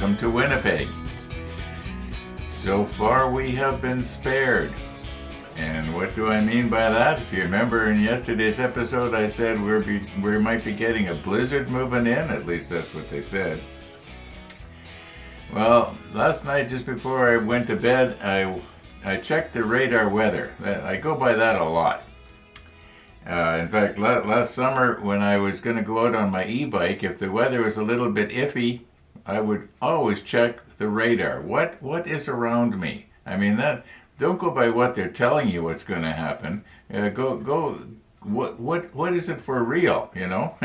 welcome to Winnipeg. So far we have been spared. And what do I mean by that? If you remember in yesterday's episode I said we might be getting a blizzard moving in, at least that's what they said. Well, last night just before I went to bed I checked the radar weather. I go by that a lot. In fact, last summer when I was going to go out on my e-bike, if the weather was a little bit iffy, I would always check the radar. What is around me? I mean, don't go by what they're telling you what's going to happen. What is it for real, you know?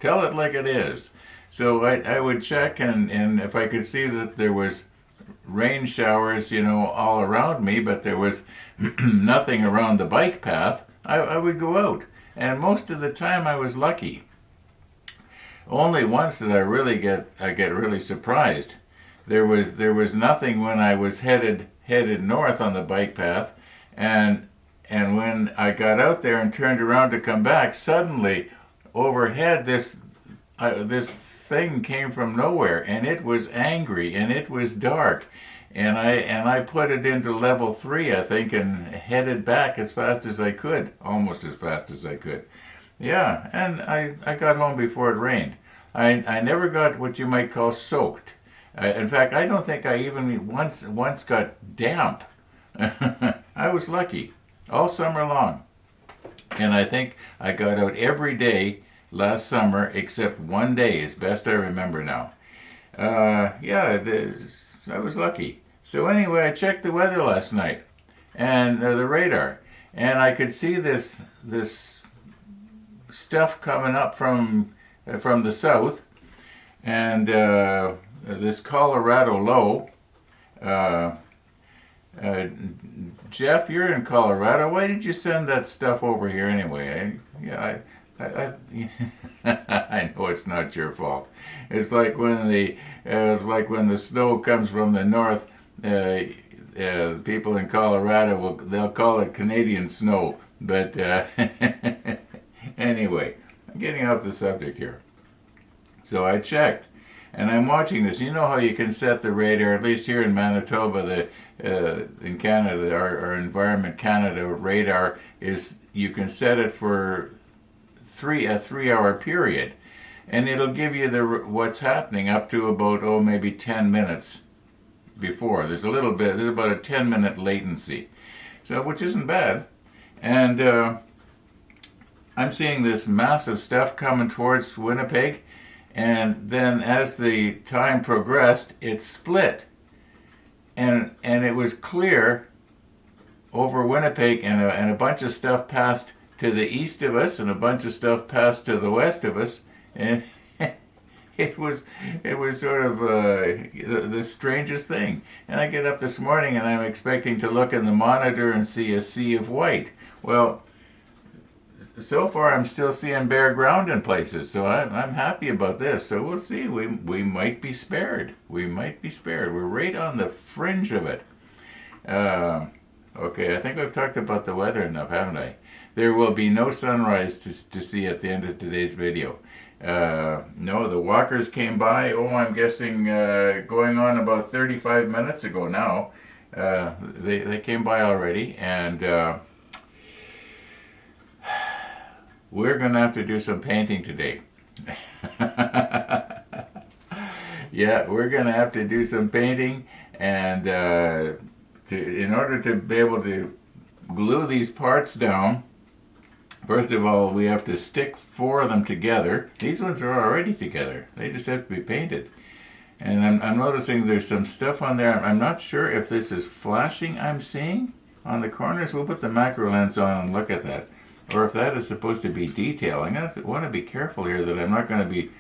Tell it like it is. So I would check, and if I could see that there was rain showers, you know, all around me, but there was nothing around the bike path, I would go out. And most of the time I was lucky. Only once did I get really surprised. There was nothing when I was headed north on the bike path, and when I got out there and turned around to come back, suddenly overhead this thing came from nowhere, and it was angry and it was dark, and I put it into level 3, I think, and headed back as fast as I could, almost as fast as I could. Yeah, and I got home before it rained. I never got what you might call soaked. In fact, I don't think I even once got damp. I was lucky all summer long, and I think I got out every day last summer except one day, as best I remember now. I was lucky. So anyway, I checked the weather last night and the radar, and I could see this stuff coming up from the south, and this Colorado low. Jeff, you're in Colorado. Why did you send that stuff over here anyway? I know it's not your fault. It's like when the snow comes from the north. People in Colorado they'll call it Canadian snow. But anyway, I'm getting off the subject here. So I checked, and I'm watching this. You know how you can set the radar, at least here in Manitoba, in Canada, our Environment Canada radar is, you can set it for a 3-hour period, and it'll give you what's happening up to about maybe 10 minutes before. There's about a 10-minute latency, so which isn't bad. And I'm seeing this massive stuff coming towards Winnipeg, and then as the time progressed, it split, and it was clear over Winnipeg, and a bunch of stuff passed to the east of us, and a bunch of stuff passed to the west of us, and it was sort of the strangest thing. And I get up this morning, and I'm expecting to look in the monitor and see a sea of white. Well, so far I'm still seeing bare ground in places, so I'm happy about this. So we'll see. We might be spared. We might be spared. We're right on the fringe of it. Okay, I think I've talked about the weather enough, haven't I? There will be no sunrise to see at the end of today's video. No, the walkers came by, I'm guessing going on about 35 minutes ago now. They came by already, and we're going to have to do some painting today. Yeah, we're going to have to do some painting, and in order to be able to glue these parts down, first of all, we have to stick 4 of them together. These ones are already together. They just have to be painted. And I'm noticing there's some stuff on there. I'm not sure if this is flashing I'm seeing on the corners. We'll put the macro lens on and look at that. Or if that is supposed to be detail. I'm going to want to be careful here that I'm not going to be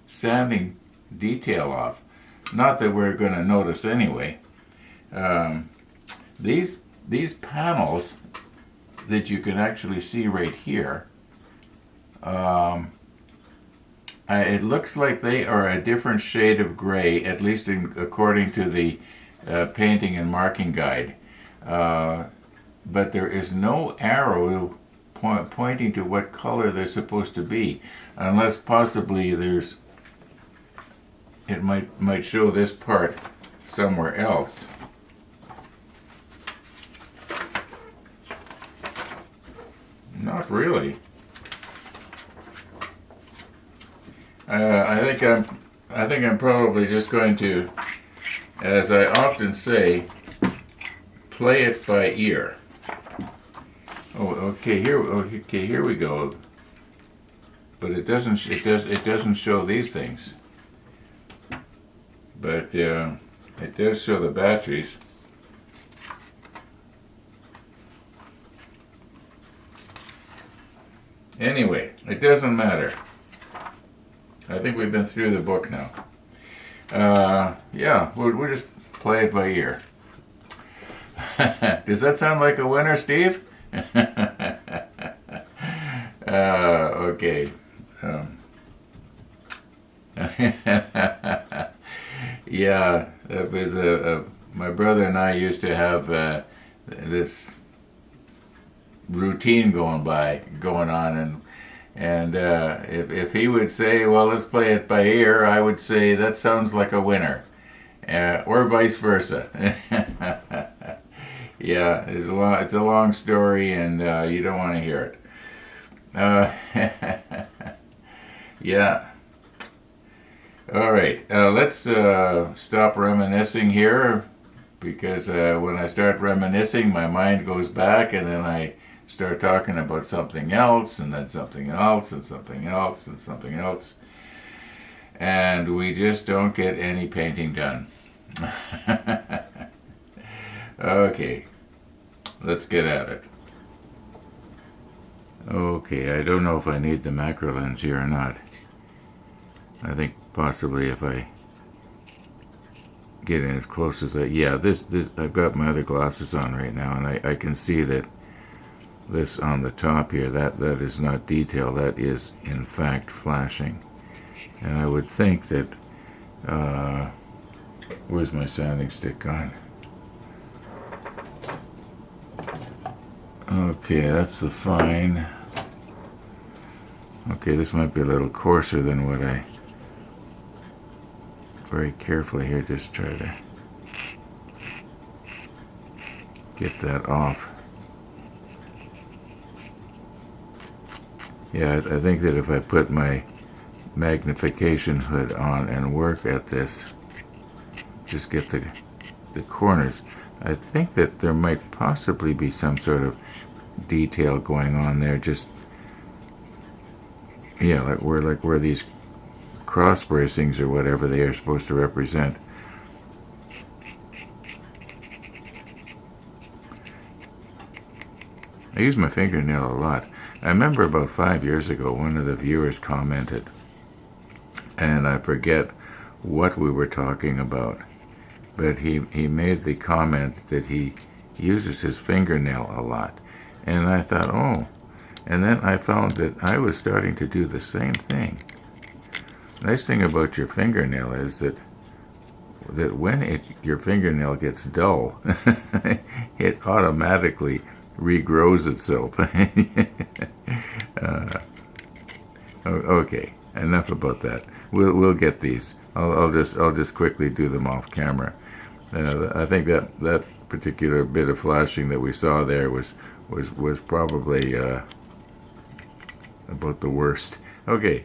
sanding detail off. Not that we're going to notice anyway. These panels that you can actually see right here, it looks like they are a different shade of gray, at least according to the painting and marking guide. But there is no arrow pointing to what color they're supposed to be, unless possibly there's it might show this part somewhere else. Not really. I think I'm probably just going to, as I often say, play it by ear. Oh, okay. Here we go. But it doesn't show these things. But it does show the batteries. Anyway, it doesn't matter. I think we've been through the book now. Yeah, we'll just play it by ear. Does that sound like a winner, Steve? Okay. Yeah, it was my brother and I used to have this routine going on, and if he would say, well, let's play it by ear, I would say that sounds like a winner, or vice versa. Yeah, it's a long story, and you don't want to hear it. Yeah. All right, let's stop reminiscing here, because when I start reminiscing, my mind goes back, and then I start talking about something else, and then something else, and something else, and something else, and we just don't get any painting done. Okay, let's get at it. Okay, I don't know if I need the macro lens here or not. I think possibly if I get in as close as this I've got my other glasses on right now, and I can see that this on the top here, that is not detail, that is in fact flashing. And I would think that where's my sanding stick gone? Okay, that's the fine. Okay, this might be a little coarser than what I very carefully here just try to get that off. Yeah, I think that if I put my magnification hood on and work at this, just get the corners, I think that there might possibly be some sort of detail going on there, just like where these cross bracings or whatever they are supposed to represent. I use my fingernail a lot. I remember about 5 years ago, one of the viewers commented, and I forget what we were talking about, but he made the comment that he uses his fingernail a lot. And I thought, oh, and then I found that I was starting to do the same thing. Nice thing about your fingernail is that when your fingernail gets dull, it automatically regrows itself. Okay, enough about that. We'll get these. I'll just quickly do them off camera. I think that particular bit of flashing that we saw there was probably about the worst. Okay.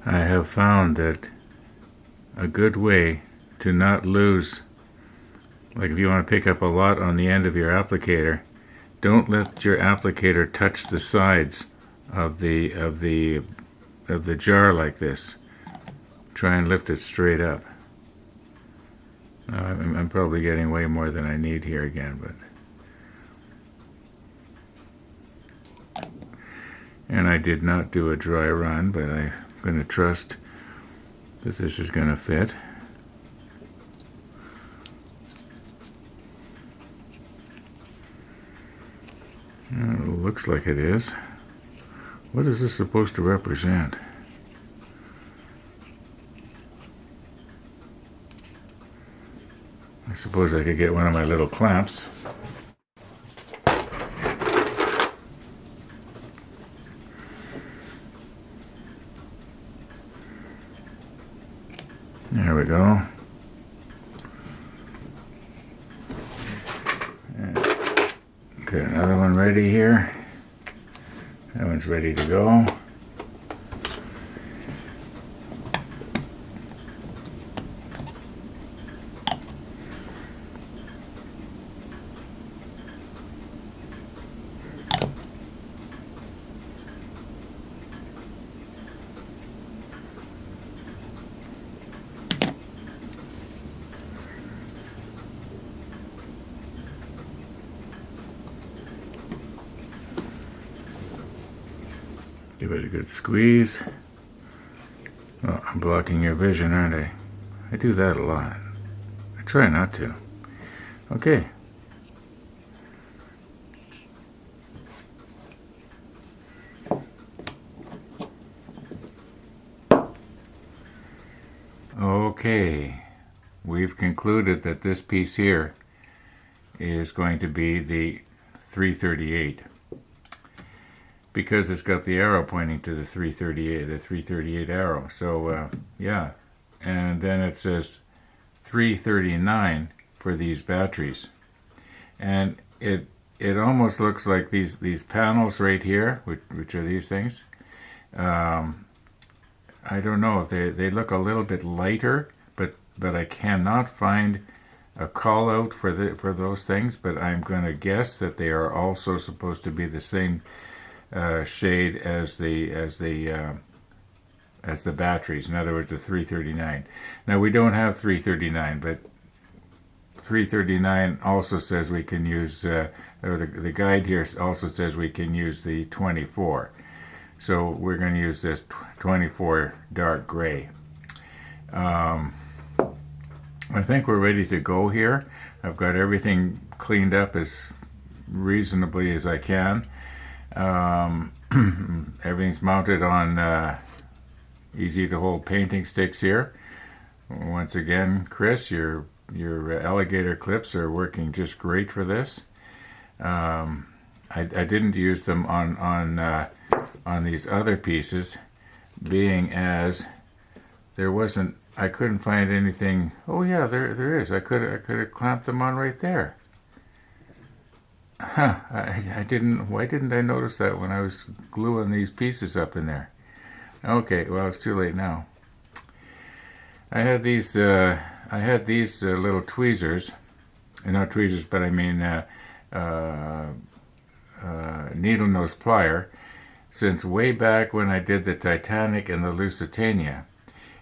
I have found that a good way to not lose, like if you want to pick up a lot on the end of your applicator, don't let your applicator touch the sides of the jar like this. Try and lift it straight up. I'm probably getting way more than I need here again, but and I did not do a dry run, but I'm going to trust that this is going to fit. It looks like it is. What is this supposed to represent? I suppose I could get one of my little clamps. There we go. Got another one ready here. That one's ready to go. Give it a good squeeze. Oh, I'm blocking your vision, aren't I? I do that a lot. I try not to. Okay. Okay. We've concluded that this piece here is going to be the 338. Because it's got the arrow pointing to the 338 arrow. So, yeah. And then it says 339 for these batteries. And it almost looks like these panels right here, which are these things. I don't know if they look a little bit lighter, but I cannot find a call out for those things. But I'm going to guess that they are also supposed to be the same shade as the batteries. In other words, the 339. Now we don't have 339, but 339 also says we can use, or the guide here also says we can use the 24. So we're going to use this 24 dark gray. I think we're ready to go here. I've got everything cleaned up as reasonably as I can. Everything's mounted on easy to hold painting sticks here. Once again, Chris, your alligator clips are working just great for this. I didn't use them on these other pieces, being as I couldn't find anything. Oh yeah, there is. I could have clamped them on right there. Huh, I didn't. Why didn't I notice that when I was gluing these pieces up in there? Okay, well it's too late now. I had these little tweezers, not tweezers, but I mean needle nose plier, since way back when I did the Titanic and the Lusitania,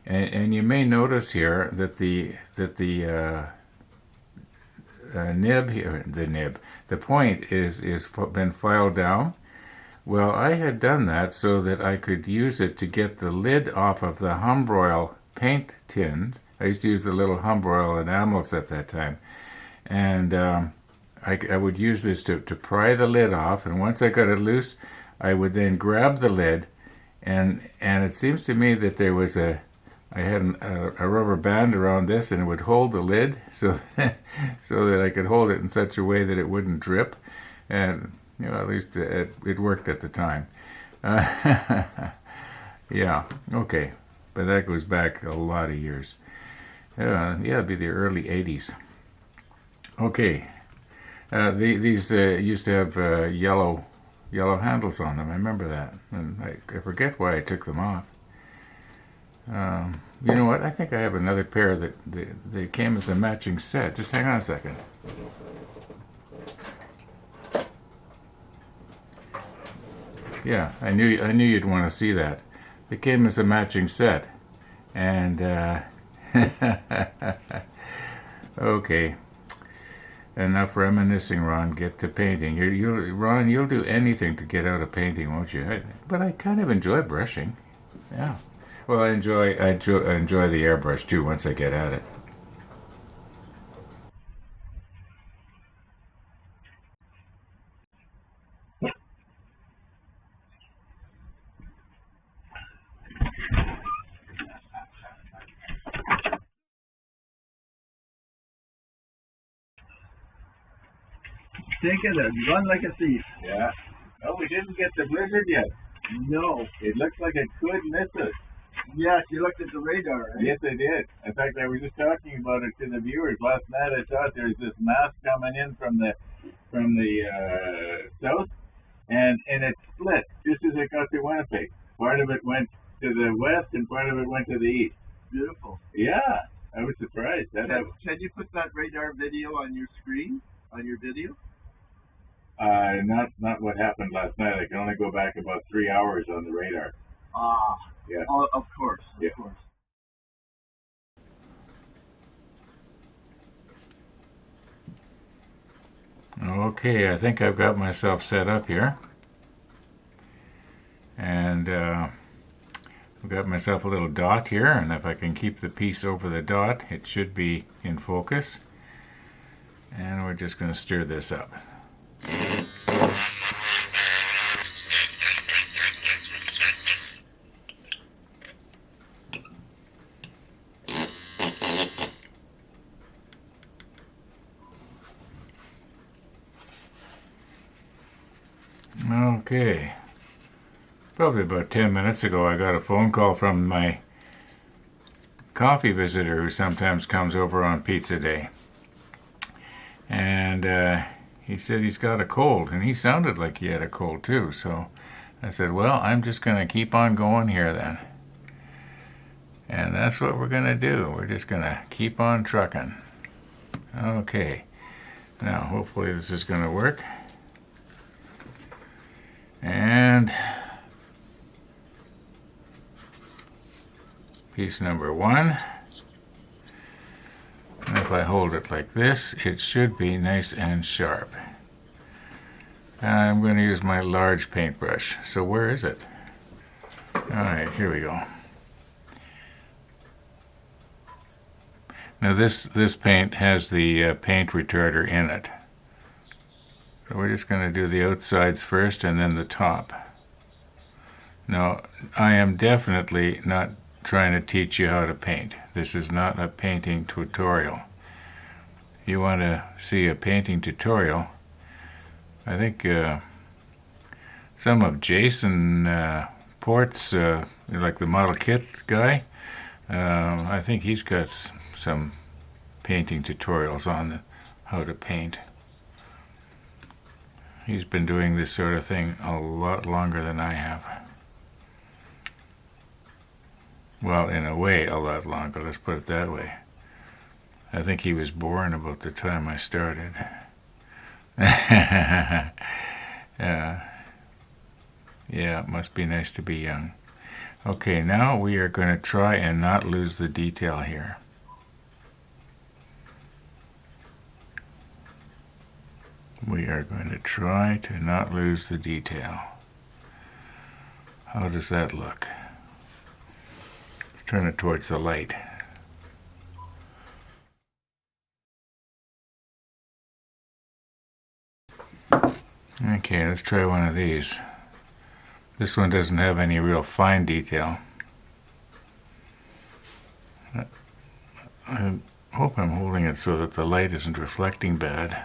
and you may notice here that the point is been filed down. Well, I had done that so that I could use it to get the lid off of the Humbroil paint tins. I used to use the little Humbroil enamels at that time, and I would use this to pry the lid off. And once I got it loose, I would then grab the lid, and it seems to me that I had a rubber band around this, and it would hold the lid so that I could hold it in such a way that it wouldn't drip. And at least it worked at the time. Yeah, okay. But that goes back a lot of years. It'd be the early 80s. Okay. These used to have yellow handles on them. I remember that. And I forget why I took them off. You know what? I think I have another pair that they came as a matching set. Just hang on a second. Yeah, I knew you'd want to see that. They came as a matching set, and okay. Enough reminiscing, Ron. Get to painting. Ron, you'll do anything to get out of painting, won't you? But I kind of enjoy brushing. Yeah. Well, I enjoy the airbrush too once I get at it. take it and run like a thief. Yeah. Oh, we didn't get the blizzard yet. No. It looks like it could miss us. Yes, you looked at the radar, right? Yes, I did. In fact, I was just talking about it to the viewers last night. I thought there's this mass coming in from the south, and it split just as it got to Winnipeg. Part of it went to the west, and part of it went to the east. Beautiful. Yeah, I was surprised. Can you put that radar video on your screen, on your video? Not what happened last night. I can only go back about 3 hours on the radar. Ah. Yeah. Oh, of course. Of Yeah. course. Okay, I think I've got myself set up here. And I've got myself a little dot here, and if I can keep the piece over the dot, it should be in focus. And we're just going to stir this up. Okay. Probably about 10 minutes ago, I got a phone call from my coffee visitor who sometimes comes over on pizza day. And he said he's got a cold, and he sounded like he had a cold too. So I said, well, I'm just going to keep on going here then. And that's what we're going to do. We're just going to keep on trucking. Okay. Now, hopefully this is going to work. And piece number 1. And if I hold it like this, it should be nice and sharp. I'm going to use my large paintbrush. So where is it? Alright, here we go. Now this paint has the paint retarder in it. So we're just going to do the outsides first and then the top. Now, I am definitely not trying to teach you how to paint. This is not a painting tutorial. If you want to see a painting tutorial, I think some of Jason Port's, like the model kit guy, I think he's got some painting tutorials on how to paint. He's been doing this sort of thing a lot longer than I have. Well, in a way, a lot longer. Let's put it that way. I think he was born about the time I started. Yeah, it must be nice to be young. Okay, now we are going to try and not lose the detail here. We are going to try to not lose the detail. How does that look? Let's turn it towards the light. Okay, let's try one of these. This one doesn't have any real fine detail. I hope I'm holding it so that the light isn't reflecting bad.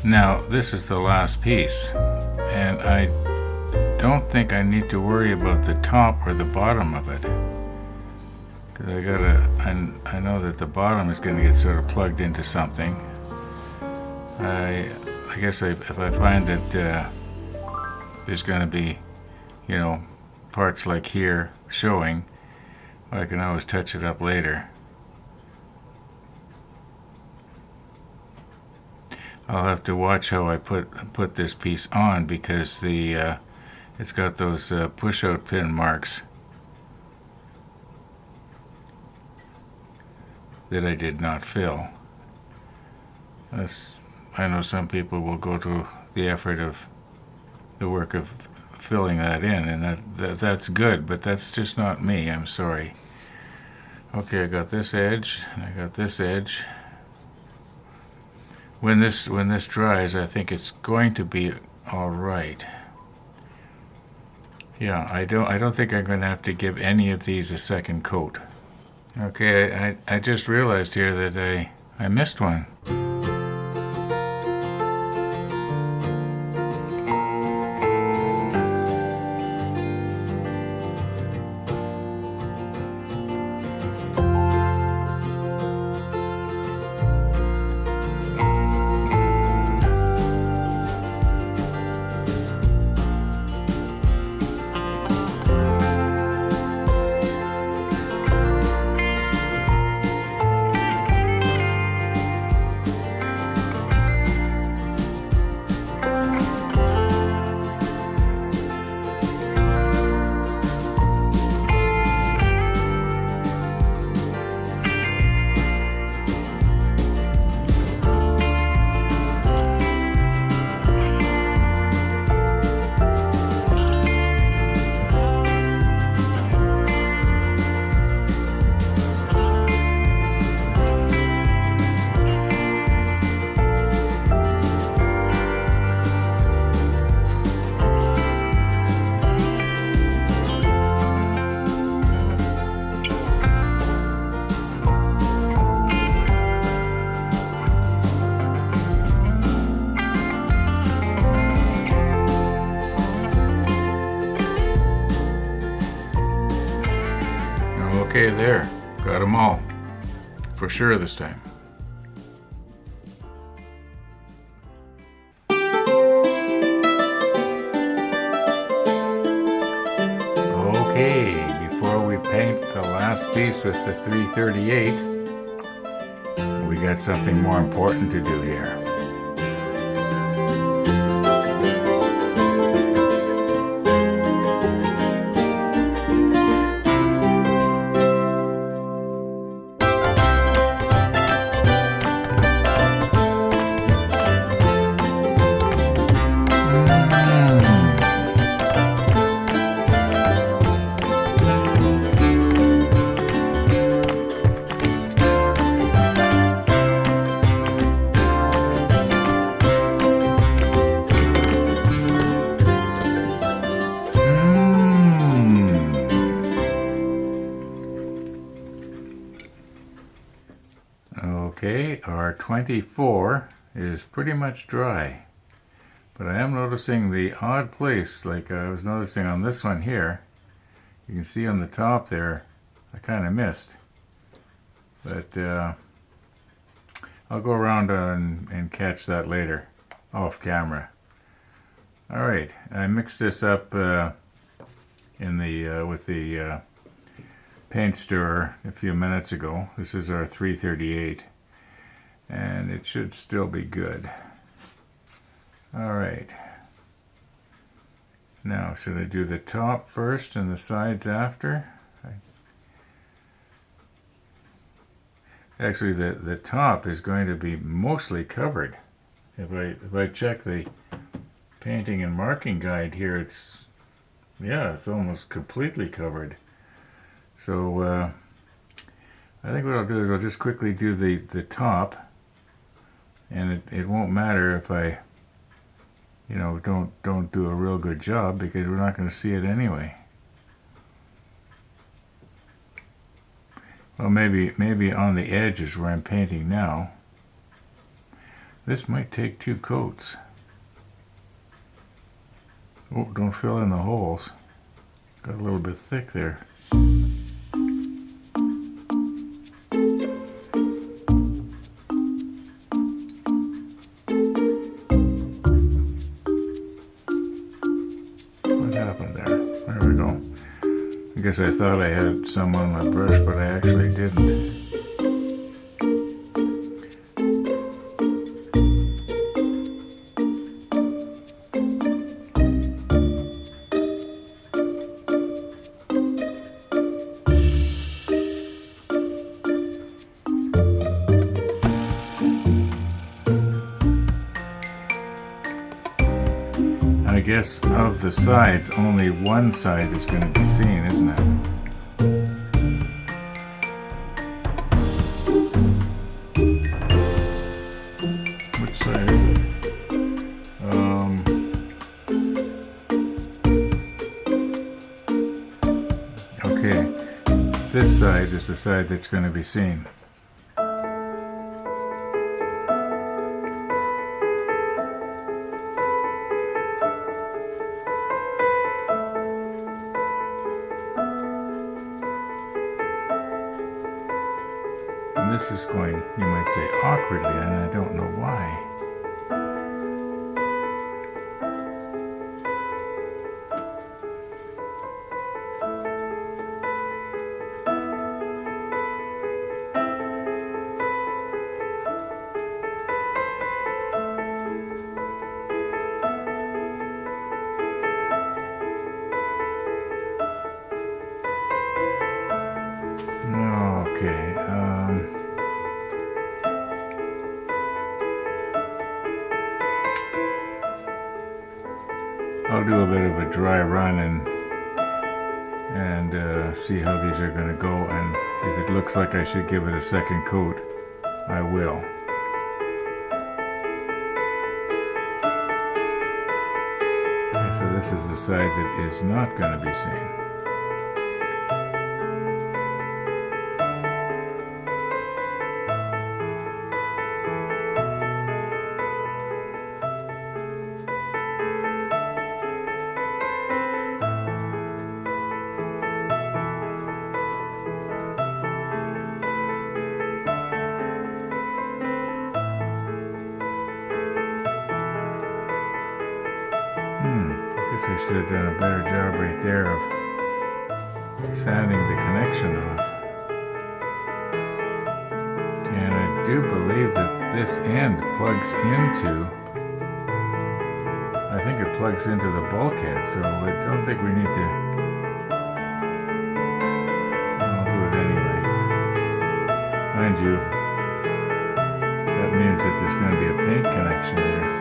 Now, this is the last piece, and I don't think I need to worry about the top or the bottom of it. Because I know that the bottom is going to get sort of plugged into something. I guess if I find that there's going to be, parts like here showing, I can always touch it up later. I'll have to watch how I put this piece on, because it's got those push-out pin marks that I did not fill. I know some people will go to the effort of the work of filling that in, and that's good, but that's just not me. I'm sorry. Okay, I got this edge, and I got this edge. When this dries, I think it's going to be all right. Yeah, I don't think I'm going to have to give any of these a second coat. Okay, I just realized here that I missed one. Okay, there. Got them all. For sure this time. Okay, before we paint the last piece with the 338, we got something more important to do here. Okay, our 24 is pretty much dry, but I am noticing the odd place, like I was noticing on this one here. You can see on the top there, I kind of missed, but I'll go around and catch that later, off camera. All right, I mixed this up in the with the paint stirrer a few minutes ago. This is our 338. And it should still be good. All right. Now, should I do the top first and the sides after? Actually, the top is going to be mostly covered. If I check the painting and marking guide here, it's almost completely covered. So I think what I'll do is I'll just quickly do the top. And it won't matter if I, don't do a real good job, because we're not going to see it anyway. Well, maybe on the edge is where I'm painting now. This might take 2 coats. Oh, don't fill in the holes. Got a little bit thick there. What happened there? There we go. I guess I thought I had some on my brush, but I actually didn't. I guess of the sides, only one side is going to be seen, isn't it? Which side is it? Okay, this side is the side that's going to be seen. This is going, you might say, awkwardly, and I don't know why. Okay, I'll do a bit of a dry run and see how these are going to go, and if it looks like I should give it a second coat, I will. Okay, so this is the side that is not going to be seen. I should have done a better job right there of sanding the connection off. And I do believe that this end plugs into, I think it plugs into the bulkhead, so I don't think we need to, I'll do it anyway. Mind you, that means that there's going to be a paint connection there.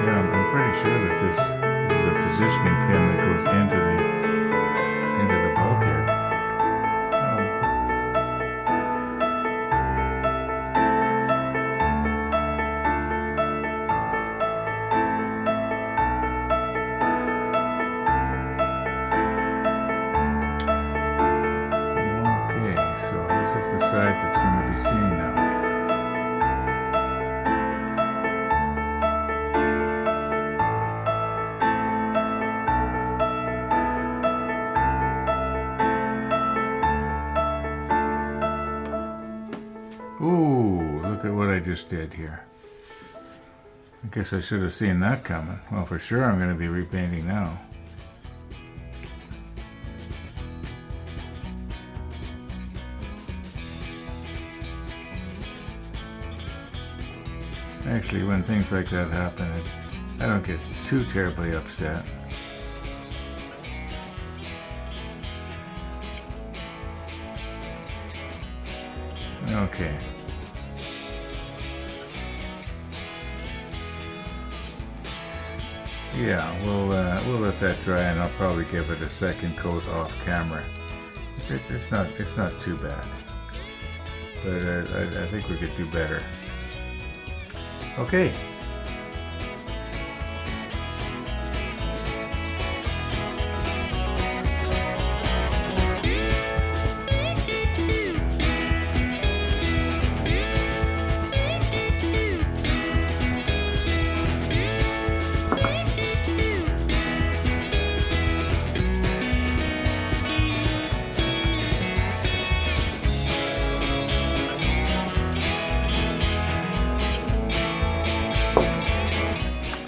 I'm pretty sure that this is a positioning pin that goes into the bulkhead. Okay, so this is the side that's going to be seen now. Ooh, look at what I just did here. I guess I should have seen that coming. Well, for sure I'm going to be repainting now. Actually, when things like that happen, I don't get too terribly upset. Okay. Yeah, we'll let that dry, and I'll probably give it a second coat off camera. It's not too bad, but I think we could do better. Okay.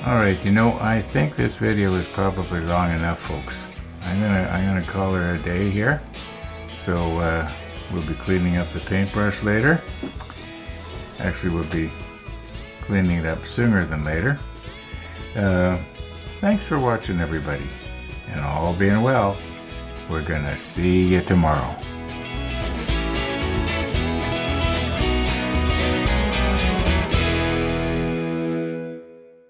All right, I think this video is probably long enough, folks. I'm gonna call her a day here. So we'll be cleaning up the paintbrush later. Actually, we'll be cleaning it up sooner than later. Thanks for watching, everybody. And all being well, we're gonna see you tomorrow.